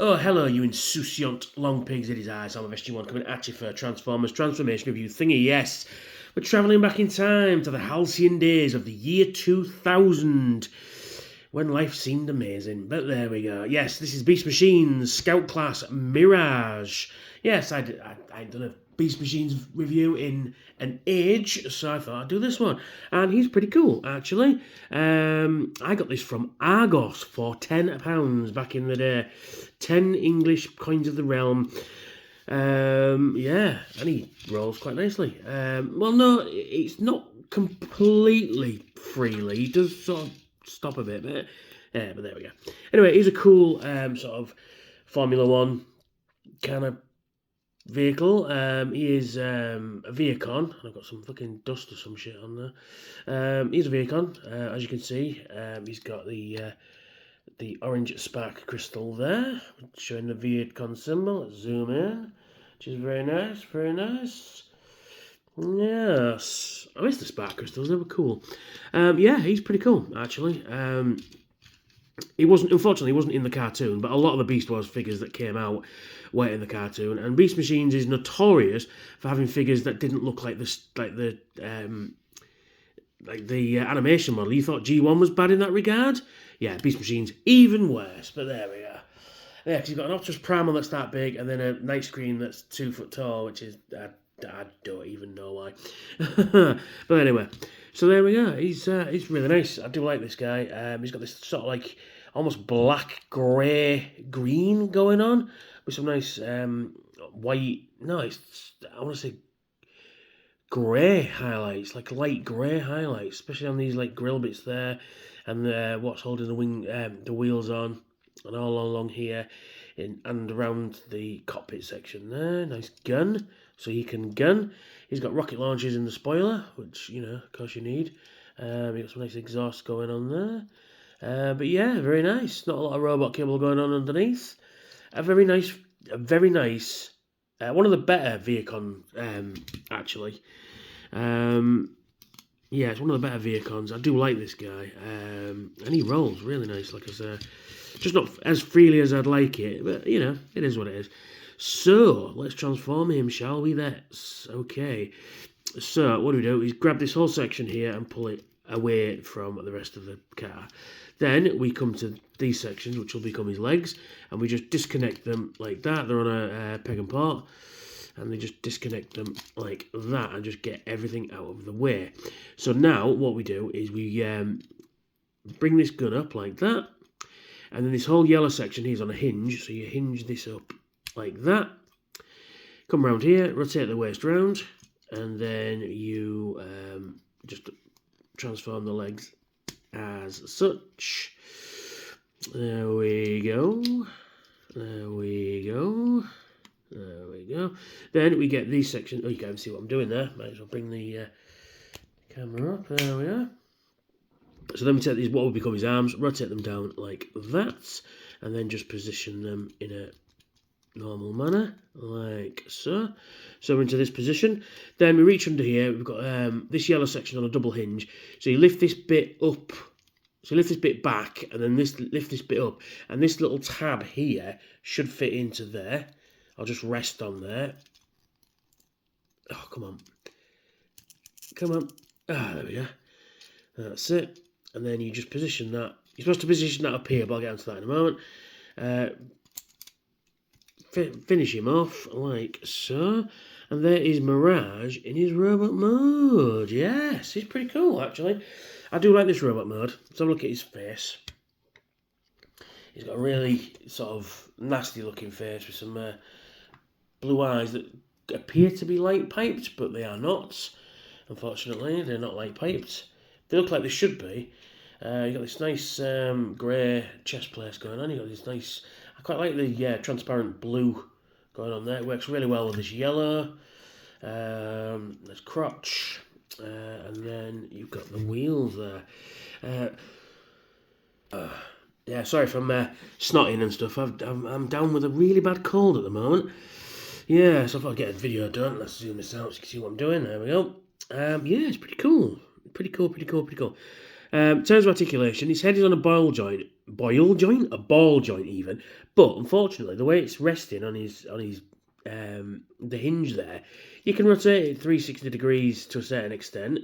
Oh, hello, you insouciant long pigs in his eyes. I'm a SG1 coming at you for a Transformers Transformation Review thingy, yes. We're travelling back in time to the halcyon days of the year 2000, when life seemed amazing. But there we go. Yes, this is Beast Machines Scout Class Mirage. Yes, I'd done a Beast Machines review in an age, so I thought I'd do this one. And he's pretty cool, actually. I got this from Argos for £10 back in the day. 10 English coins of the realm. Yeah, and he rolls quite nicely. Well, no, it's not completely freely. He does sort of stop a bit, but there we go. Anyway, he's a cool sort of Formula One kind of vehicle. He is a Viacon. I've got some fucking dust or some shit on there. He's a Viacon, as you can see. He's got the orange spark crystal there, showing the Viacon symbol. Let's zoom in, which is very nice, very nice. Yes, I miss the spark crystals, they were cool. Yeah, he's pretty cool, actually. Unfortunately, he wasn't in the cartoon, but a lot of the Beast Wars figures that came out were in the cartoon, and Beast Machines is notorious for having figures that didn't look like the animation model. You thought G1 was bad in that regard? Yeah, Beast Machines even worse, but there we are. Yeah, because you've got an Optimus Primal that's that big, and then a Night Screen that's 2 foot tall, which is, I don't even know why. But anyway, so there we go. He's really nice. I do like this guy. He's got this sort of like almost black, grey, green going on with some nice white. No, I want to say grey highlights, like light grey highlights, especially on these like grill bits there, and what's holding the wing, the wheels on, and all along here, and around the cockpit section there. Nice gun, so he can gun. He's got rocket launchers in the spoiler, which, you know, of course you need. He's got some nice exhaust going on there. But yeah, very nice. Not a lot of robot cable going on underneath. A very nice. One of the better Viacon, actually. Yeah, it's one of the better Viacons. I do like this guy. And he rolls really nice, like I said. Just not as freely as I'd like it, but, you know, it is what it is. So, let's transform him, shall we? That's okay. So, what do? Is grab this whole section here and pull it away from the rest of the car. Then we come to these sections, which will become his legs, and we just disconnect them like that. They're on a peg and port, and they just disconnect them like that and just get everything out of the way. So now what we do is we bring this gun up like that, and then this whole yellow section here is on a hinge, so you hinge this up like that. Come around here, rotate the waist round, and then you just transform the legs as such. There we go. There we go. There we go. Then we get these sections. Oh, you can't even see what I'm doing there. Might as well bring the camera up. There we are. So then we take these, what will become his arms, rotate them down like that, and then just position them in a normal manner, like so. So we're into this position. Then we reach under here. We've got this yellow section on a double hinge. So you lift this bit up. So lift this bit back, and then lift this bit up. And this little tab here should fit into there. I'll just rest on there. Oh, come on. Come on. Ah, there we go. That's it. And then you just position that. You're supposed to position that up here, but I'll get onto that in a moment. Finish him off like so. And there is Mirage in his robot mode. Yes, he's pretty cool, actually. I do like this robot mode. Let's have a look at his face. He's got a really sort of nasty looking face with some blue eyes that appear to be light piped, but they are not. Unfortunately, they're not light piped. They look like they should be. You've got this nice grey chest place going on. You've got this nice... I quite like the transparent blue going on there. It works really well with this yellow. There's crotch. And then you've got the wheels there. Yeah, sorry if I'm snotting and stuff. I'm down with a really bad cold at the moment. Yeah, so I thought I'd get a video done. Let's zoom this out so you can see what I'm doing. There we go. Yeah, it's pretty cool. Pretty cool. In terms of articulation, his head is on a ball joint, a ball joint even. But unfortunately, the way it's resting on his the hinge there, you can rotate it 360 degrees to a certain extent,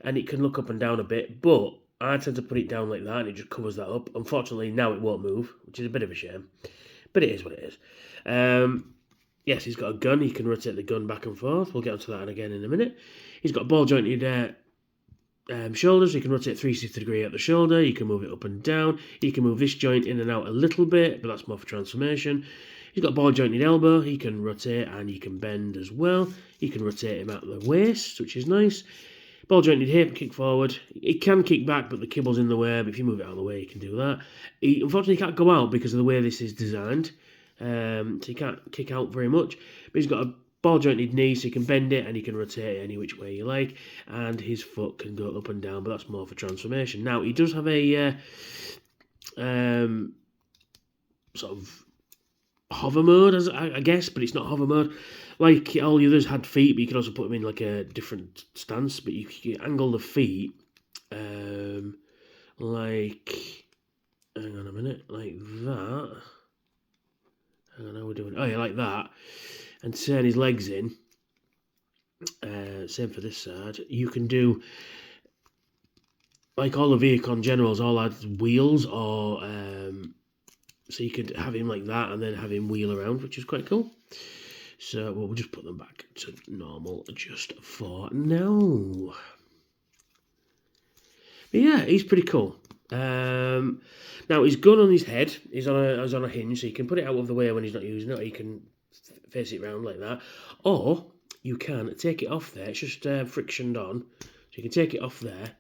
and it can look up and down a bit. But I tend to put it down like that, and it just covers that up. Unfortunately, now it won't move, which is a bit of a shame. But it is what it is. Yes, he's got a gun. He can rotate the gun back and forth. We'll get onto that again in a minute. He's got ball jointed shoulders. You can rotate 360 degree at the shoulder. You can move it up and down. You can move this joint in and out a little bit, but that's more for transformation. He's got ball jointed elbow. He can rotate and he can bend as well. You can rotate him out of the waist, which is nice. Ball jointed hip, kick forward. It can kick back, but the kibble's in the way. But if you move it out of the way, you can do that. He unfortunately can't go out because of the way this is designed. So he can't kick out very much. But he's got a ball jointed knee, so you can bend it and you can rotate it any which way you like. And his foot can go up and down, but that's more for transformation. Now, he does have a sort of hover mode, I guess, but it's not hover mode. Like all the others had feet, but you can also put them in like a different stance. But you can angle the feet, like, hang on a minute, like that. Hang on, how we're doing? Oh yeah, like that, and turn his legs in. Same for this side. You can do like all the Viacon Generals all had wheels, or so you could have him like that and then have him wheel around, which is quite cool. So we'll just put them back to normal just for now. But yeah, he's pretty cool. Now his gun on his head is on a hinge, so you can put it out of the way when he's not using it, or you can face it round like that, or you can take it off there. It's just frictioned on, so you can take it off there,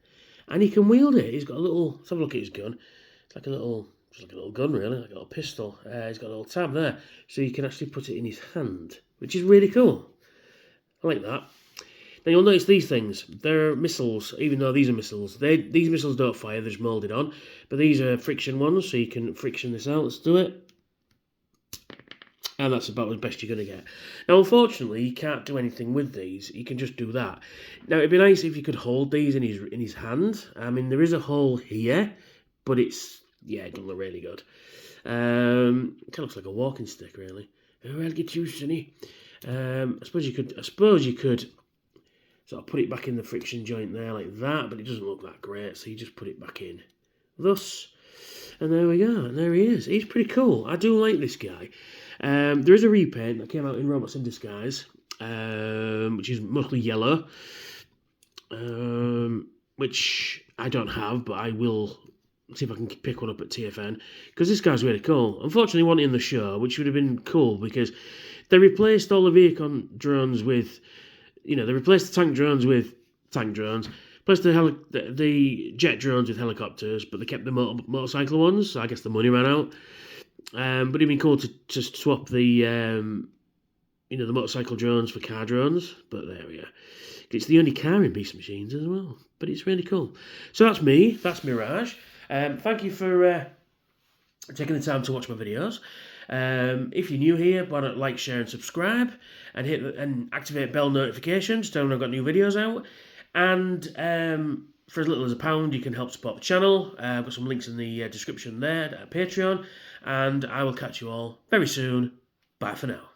and he can wield it. He's got a little. Let's have a look at his gun. It's like a little. Just like a little gun, really, like a little pistol. He's got a little tab there, so you can actually put it in his hand, which is really cool. I like that. Now you'll notice these things. They're missiles, even though these are missiles. These missiles don't fire, they're just moulded on. But these are friction ones, so you can friction this out. Let's do it. And that's about as best you're going to get. Now, unfortunately, you can't do anything with these. You can just do that. Now, it'd be nice if you could hold these in his hand. I mean, there is a hole here, but it's... yeah, it doesn't look really good. It kind of looks like a walking stick, really. Oh, I'll get you, sonny. I suppose you could sort of put it back in the friction joint there like that, but it doesn't look that great, so you just put it back in. Thus, and there we go, and there he is. He's pretty cool. I do like this guy. There is a repaint that came out in Robots in Disguise, which is mostly yellow, which I don't have, but I will see if I can pick one up at TFN, because this guy's really cool. Unfortunately, one in the show, which would have been cool, because they replaced all the Viacon drones with, they replaced the tank drones with tank drones, replaced the jet drones with helicopters, but they kept the motorcycle ones, so I guess the money ran out. But it'd be cool to swap the, the motorcycle drones for car drones, but there we go. It's the only car in Beast Machines as well, but it's really cool. So that's me, that's Mirage. Thank you for taking the time to watch my videos. If you're new here, why not like, share, and subscribe, and activate bell notifications to know when I've got new videos out. And for as little as £1, you can help support the channel. I've got some links in the description there at Patreon, and I will catch you all very soon. Bye for now.